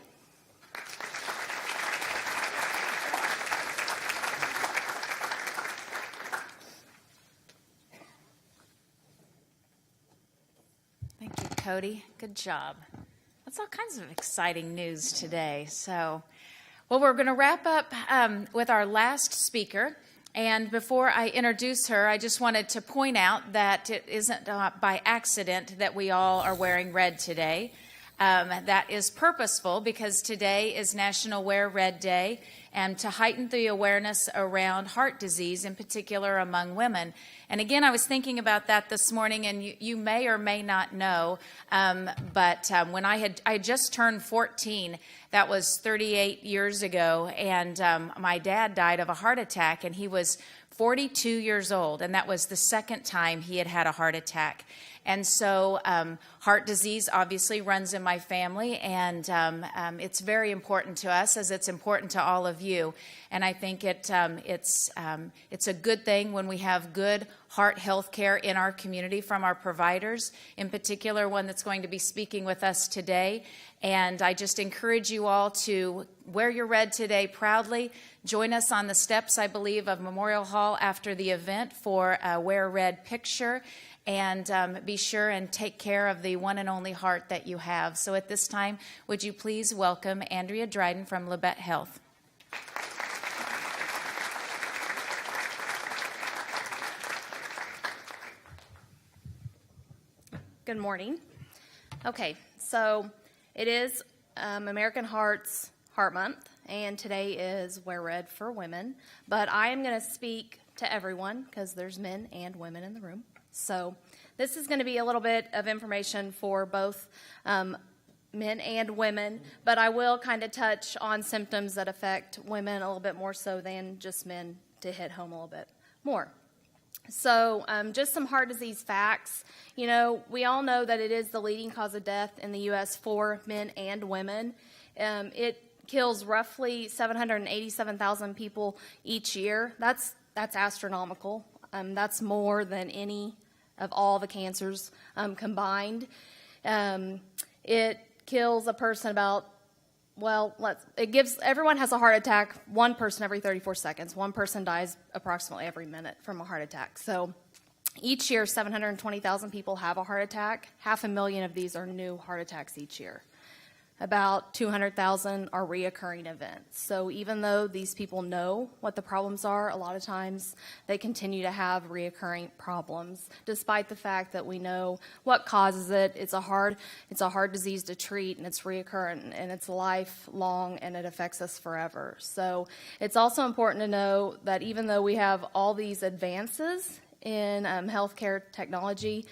Thank you, Cody. Good job. That's all kinds of exciting news today. So, we're going to wrap up with our last speaker. And before I introduce her, I just wanted to point out that it isn't by accident that we all are wearing red today. That is purposeful because today is National Wear Red Day, and to heighten the awareness around heart disease, in particular among women. And again, I was thinking about that this morning, and you may or may not know, but when I just turned 14, that was 38 years ago, and my dad died of a heart attack, and he was 42 years old, and that was the second time he had a heart attack. And so heart disease obviously runs in my family, and it's very important to us, as it's important to all of you. And I think it's a good thing when we have good heart health care in our community from our providers, in particular one that's going to be speaking with us today. And I just encourage you all to wear your red today proudly. Join us on the steps, I believe, of Memorial Hall after the event for a Wear Red picture. And be sure and take care of the one and only heart that you have. So at this time, would you please welcome Andrea Dryden from Labette Health. Good morning. Okay, so it is American Heart's Heart Month, and today is Wear Red for Women. But I am going to speak to everyone because there's men and women in the room. So this is going to be a little bit of information for both men and women, but I will kind of touch on symptoms that affect women a little bit more so than just men to hit home a little bit more. So just some heart disease facts. You know, we all know that it is the leading cause of death in the U.S. for men and women. It kills roughly 787,000 people each year. That's astronomical. That's more than any of all the cancers combined. It kills a person about, everyone has a heart attack, one person every 34 seconds. One person dies approximately every minute from a heart attack. So each year, 720,000 people have a heart attack. 500,000 of these are new heart attacks each year. About 200,000 are reoccurring events. So even though these people know what the problems are, a lot of times they continue to have reoccurring problems, despite the fact that we know what causes it. It's a hard disease to treat, and it's reoccurring, and it's lifelong, and it affects us forever. So it's also important to know that even though we have all these advances in healthcare technology,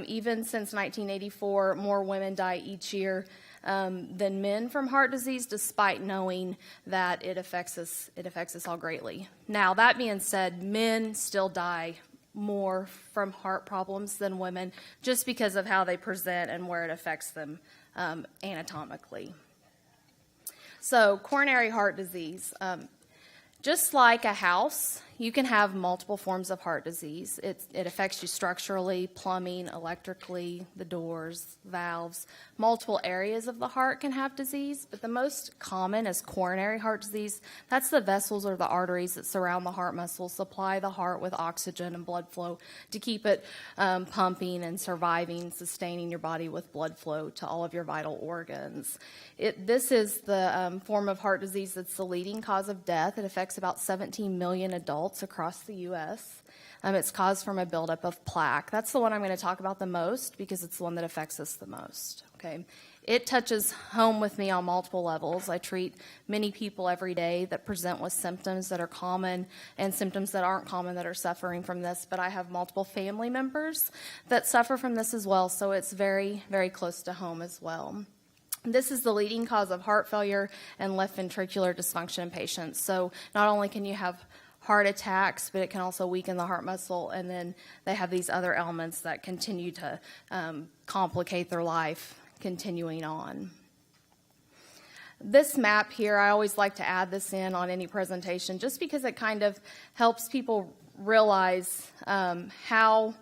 even since 1984, more women die each year than men from heart disease, despite knowing that it affects us all greatly. Now, that being said, men still die more from heart problems than women, just because of how they present and where it affects them anatomically. So, coronary heart disease. Just like a house, you can have multiple forms of heart disease. It affects you structurally, plumbing, electrically, the doors, valves. Multiple areas of the heart can have disease, but the most common is coronary heart disease. That's the vessels or the arteries that surround the heart muscle, supply the heart with oxygen and blood flow to keep it pumping and surviving, sustaining your body with blood flow to all of your vital organs. This is the form of heart disease that's the leading cause of death. It affects about 17 million adults across the U.S. It's caused from a buildup of plaque. That's the one I'm going to talk about the most because it's the one that affects us the most. Okay, it touches home with me on multiple levels. I treat many people every day that present with symptoms that are common and symptoms that aren't common that are suffering from this, but I have multiple family members that suffer from this as well, so it's very, very close to home as well. This is the leading cause of heart failure and left ventricular dysfunction in patients. So not only can you have heart attacks, but it can also weaken the heart muscle, and then they have these other elements that continue to complicate their life continuing on. This map here, I always like to add this in on any presentation just because it kind of helps people realize how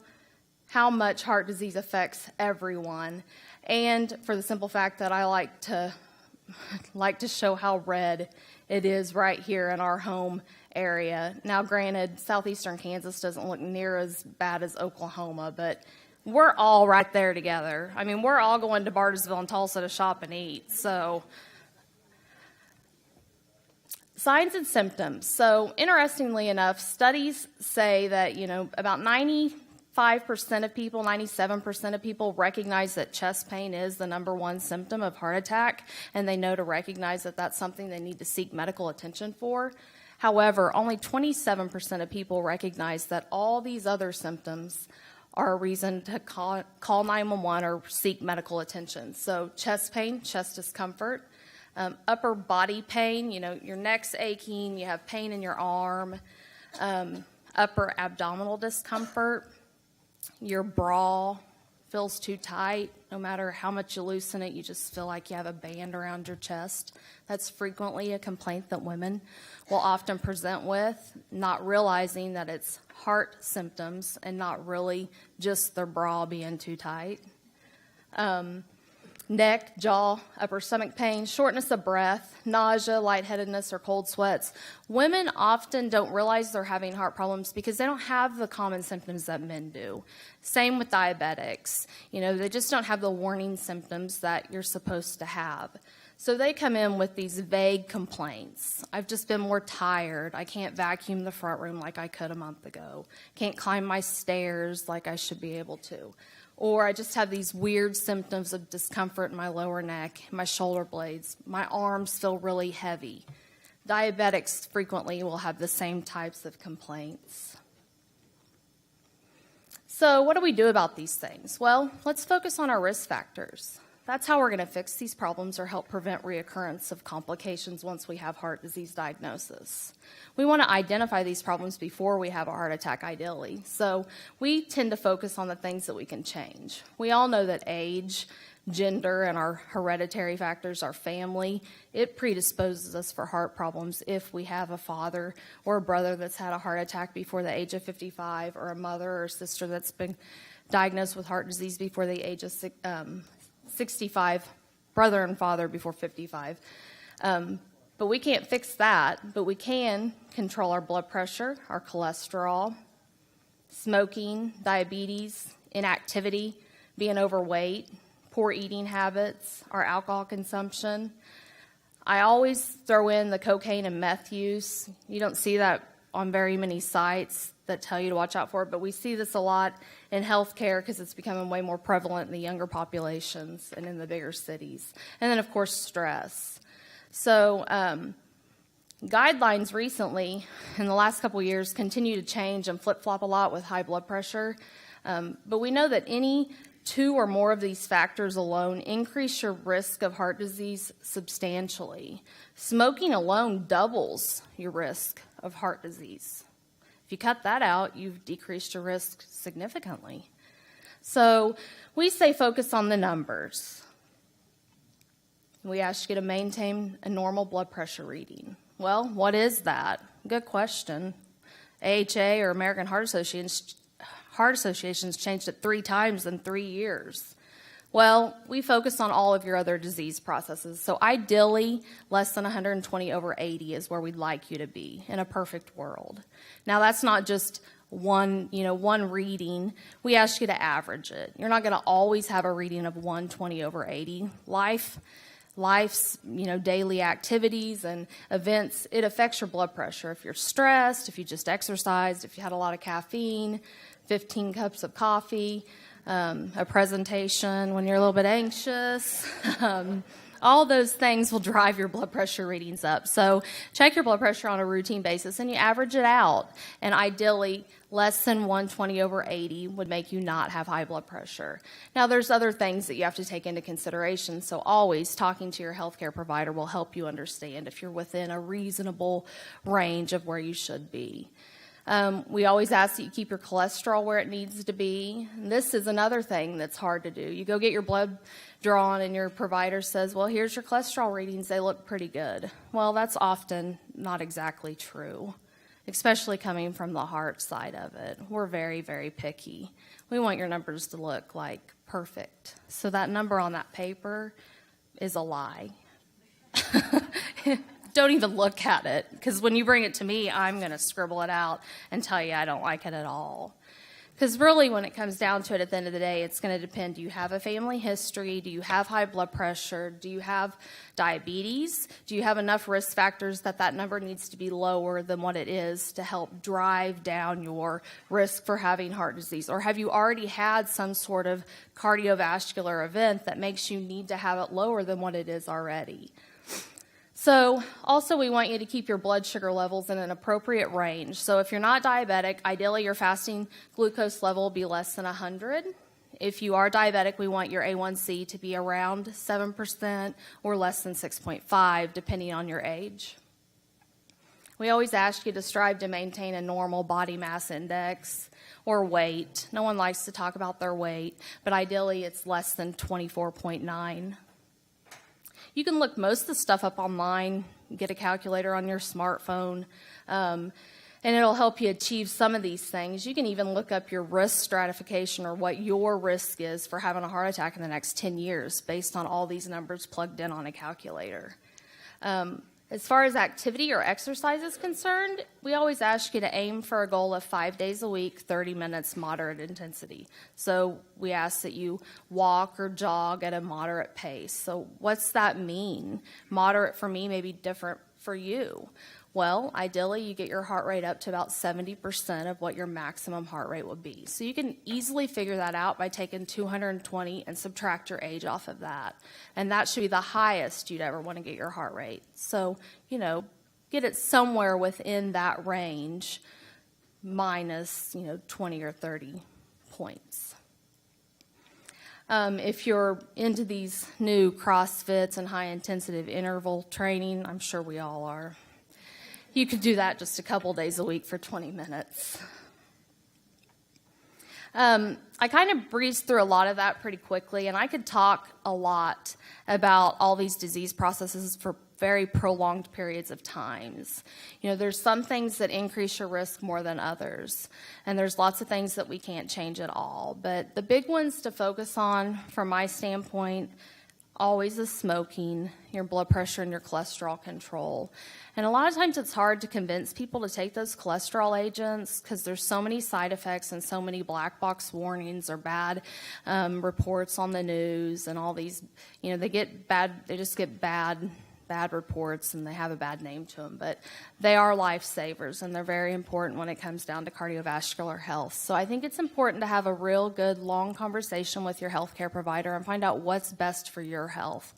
much heart disease affects everyone. And for the simple fact that I like to show how red it is right here in our home area. Now, granted, southeastern Kansas doesn't look near as bad as Oklahoma, but we're all right there together. I mean, we're all going to Bartlesville and Tulsa to shop and eat. So, signs and symptoms. So, interestingly enough, studies say that, about 95% of people, 97% of people recognize that chest pain is the number one symptom of heart attack, and they know to recognize that that's something they need to seek medical attention for. However, only 27% of people recognize that all these other symptoms are a reason to call 911 or seek medical attention. So chest pain, chest discomfort, upper body pain, your neck's aching, you have pain in your arm, upper abdominal discomfort, your bra feels too tight. No matter how much you loosen it, you just feel like you have a band around your chest. That's frequently a complaint that women will often present with, not realizing that it's heart symptoms and not really just their bra being too tight. Neck, jaw, upper stomach pain, shortness of breath, nausea, lightheadedness, or cold sweats. Women often don't realize they're having heart problems because they don't have the common symptoms that men do. Same with diabetics. They just don't have the warning symptoms that you're supposed to have. So they come in with these vague complaints. I've just been more tired. I can't vacuum the front room like I could a month ago. Can't climb my stairs like I should be able to. Or I just have these weird symptoms of discomfort in my lower neck, my shoulder blades. My arms feel really heavy. Diabetics frequently will have the same types of complaints. So what do we do about these things? Well, let's focus on our risk factors. That's how we're going to fix these problems or help prevent reoccurrence of complications once we have heart disease diagnosis. We want to identify these problems before we have a heart attack, ideally. So we tend to focus on the things that we can change. We all know that age, gender, and our hereditary factors, our family, it predisposes us for heart problems if we have a father or a brother that's had a heart attack before the age of 55, or a mother or sister that's been diagnosed with heart disease before the age of 65, brother and father before 55. But we can't fix that, but we can control our blood pressure, our cholesterol, smoking, diabetes, inactivity, being overweight, poor eating habits, our alcohol consumption. I always throw in the cocaine and meth use. You don't see that on very many sites that tell you to watch out for it, but we see this a lot in healthcare because it's becoming way more prevalent in the younger populations and in the bigger cities. And then, of course, stress. So guidelines recently, in the last couple of years, continue to change and flip-flop a lot with high blood pressure. But we know that any 2 or more of these factors alone increase your risk of heart disease substantially. Smoking alone doubles your risk of heart disease. If you cut that out, you've decreased your risk significantly. So we say focus on the numbers. We ask you to maintain a normal blood pressure reading. Well, what is that? Good question. AHA, or American Heart Association's changed it 3 times in 3 years. Well, we focus on all of your other disease processes. So ideally, less than 120/80 is where we'd like you to be in a perfect world. Now, that's not just one reading. We ask you to average it. You're not going to always have a reading of 120/80. Life's daily activities and events, it affects your blood pressure. If you're stressed, if you just exercised, if you had a lot of caffeine, 15 cups of coffee, a presentation when you're a little bit anxious, all those things will drive your blood pressure readings up. So check your blood pressure on a routine basis and you average it out. And ideally, less than 120/80 would make you not have high blood pressure. Now, there's other things that you have to take into consideration. So always talking to your healthcare provider will help you understand if you're within a reasonable range of where you should be. We always ask that you keep your cholesterol where it needs to be. And this is another thing that's hard to do. You go get your blood drawn and your provider says, well, here's your cholesterol readings. They look pretty good. Well, that's often not exactly true, especially coming from the heart side of it. We're very, very picky. We want your numbers to look like perfect. So that number on that paper is a lie. Don't even look at it, because when you bring it to me, I'm going to scribble it out and tell you I don't like it at all. Because really, when it comes down to it, at the end of the day, it's going to depend. Do you have a family history? Do you have high blood pressure? Do you have diabetes? Do you have enough risk factors that that number needs to be lower than what it is to help drive down your risk for having heart disease? Or have you already had some sort of cardiovascular event that makes you need to have it lower than what it is already? So also we want you to keep your blood sugar levels in an appropriate range. So if you're not diabetic, ideally your fasting glucose level will be less than 100. If you are diabetic, we want your A1C to be around 7% or less than 6.5, depending on your age. We always ask you to strive to maintain a normal body mass index or weight. No one likes to talk about their weight, but ideally it's less than 24.9. You can look most of the stuff up online, get a calculator on your smartphone, and it'll help you achieve some of these things. You can even look up your risk stratification, or what your risk is for having a heart attack in the next 10 years based on all these numbers plugged in on a calculator. As far as activity or exercise is concerned, we always ask you to aim for a goal of 5 days a week, 30 minutes, moderate intensity. So we ask that you walk or jog at a moderate pace. So what's that mean? Moderate for me may be different for you. Well, ideally, you get your heart rate up to about 70% of what your maximum heart rate would be. So you can easily figure that out by taking 220 and subtract your age off of that. And that should be the highest you'd ever want to get your heart rate. So, get it somewhere within that range minus, 20 or 30 points. If you're into these new CrossFits and high-intensity interval training, I'm sure we all are, you could do that just a couple days a week for 20 minutes. I kind of breezed through a lot of that pretty quickly, and I could talk a lot about all these disease processes for very prolonged periods of times. You know, there's some things that increase your risk more than others, and there's lots of things that we can't change at all. But the big ones to focus on, from my standpoint, always is smoking, your blood pressure, and your cholesterol control. And a lot of times it's hard to convince people to take those cholesterol agents because there's so many side effects and so many black box warnings or bad reports on the news and all these, you know, they just get bad reports and they have a bad name to them. But they are lifesavers and they're very important when it comes down to cardiovascular health. So I think it's important to have a real good long conversation with your healthcare provider and find out what's best for your health,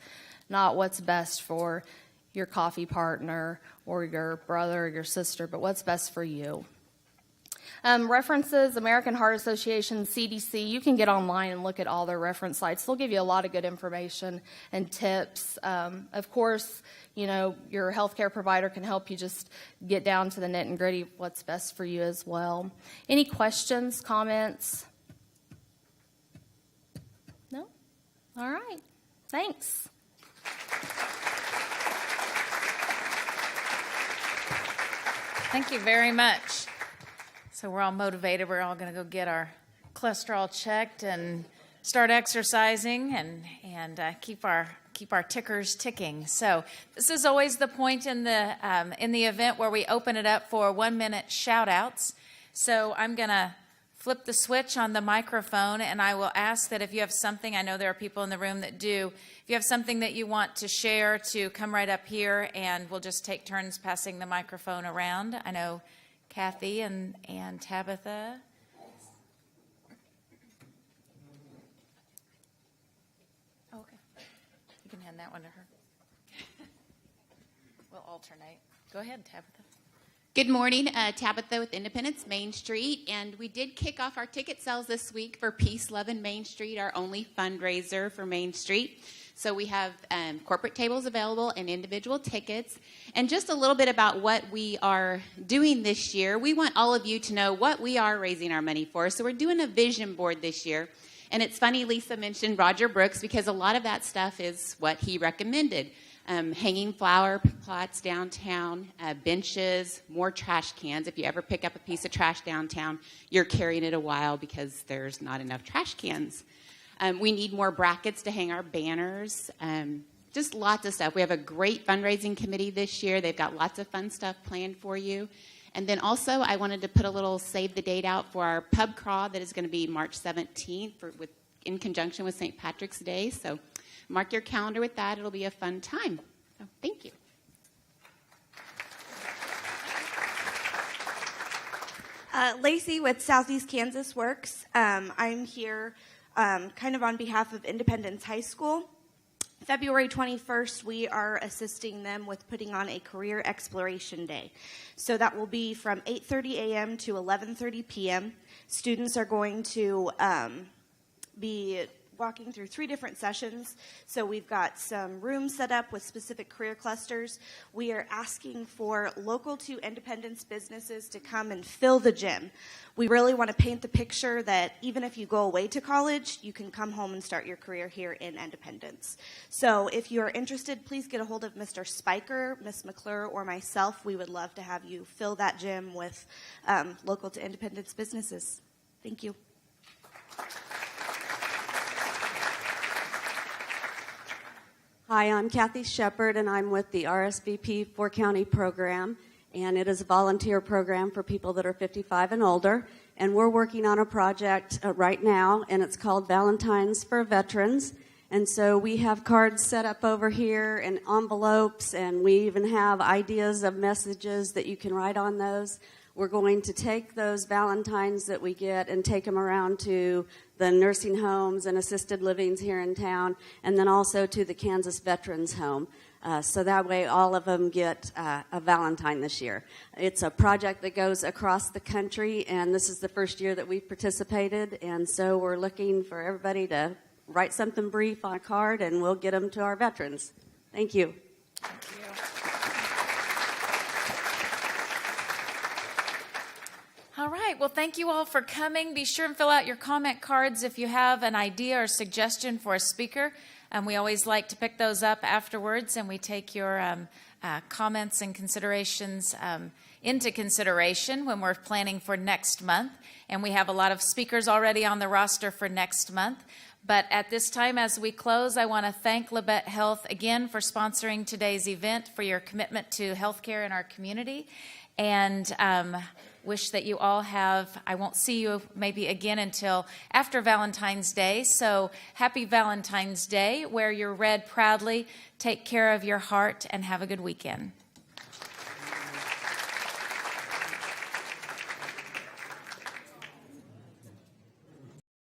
not what's best for your coffee partner or your brother or your sister, but what's best for you. References, American Heart Association, CDC, you can get online and look at all their reference sites. They'll give you a lot of good information and tips. Of course, you know, your healthcare provider can help you just get down to the nit and gritty of what's best for you as well. Any questions, comments? No? All right. Thanks. Thank you very much. So we're all motivated. We're all going to go get our cholesterol checked and start exercising and keep our tickers ticking. So this is always the point in the event where we open it up for 1-minute shout outs. So I'm going to flip the switch on the microphone, and I will ask that if you have something, I know there are people in the room that do, if you have something that you want to share, to come right up here, and we'll just take turns passing the microphone around. I know Kathy and Tabitha. Oh, okay. You can hand that one to her. We'll alternate. Go ahead, Tabitha. Good morning, Tabitha with Independence Main Street, and we did kick off our ticket sales this week for Peace, Love, and Main Street, our only fundraiser for Main Street. So we have corporate tables available and individual tickets. And just a little bit about what we are doing this year. We want all of you to know what we are raising our money for. So we're doing a vision board this year. And it's funny Lisa mentioned Roger Brooks because a lot of that stuff is what he recommended. Hanging flower plots downtown, benches, more trash cans. If you ever pick up a piece of trash downtown, you're carrying it a while because there's not enough trash cans. We need more brackets to hang our banners. Just lots of stuff. We have a great fundraising committee this year. They've got lots of fun stuff planned for you. And then also, I wanted to put a little save the date out for our pub crawl that is going to be March 17th in conjunction with St. Patrick's Day. So mark your calendar with that. It'll be a fun time. So thank you. Lacey with Southeast Kansas Works. I'm here kind of on behalf of Independence High School. February 21st, we are assisting them with putting on a career exploration day. So that will be from 8:30 a.m. to 11:30 p.m. Students are going to be walking through 3 different sessions. So we've got some rooms set up with specific career clusters. We are asking for local to Independence businesses to come and fill the gym. We really want to paint the picture that even if you go away to college, you can come home and start your career here in Independence. So if you are interested, please get a hold of Mr. Spiker, Ms. McClure, or myself. We would love to have you fill that gym with local to Independence businesses. Thank you. Hi, I'm Kathy Shepard, and I'm with the RSVP 4-County program, and it is a volunteer program for people that are 55 and older, and we're working on a project right now, and it's called Valentine's for Veterans, and so we have cards set up over here and envelopes, and we even have ideas of messages that you can write on those. We're going to take those Valentines that we get and take them around to the nursing homes and assisted livings here in town, and then also to the Kansas Veterans Home. So that way all of them get a Valentine this year. It's a project that goes across the country, and this is the first year that we've participated, and so we're looking for everybody to write something brief on a card, and we'll get them to our veterans. Thank you. Thank you. All right. Well, thank you all for coming. Be sure and fill out your comment cards if you have an idea or suggestion for a speaker. We always like to pick those up afterwards, and we take your comments and considerations into consideration when we're planning for next month. And we have a lot of speakers already on the roster for next month. But at this time, as we close, I want to thank Labette Health again for sponsoring today's event, for your commitment to healthcare in our community, and wish that you all have, I won't see you maybe again until after Valentine's Day, so happy Valentine's Day. Wear your red proudly, take care of your heart, and have a good weekend.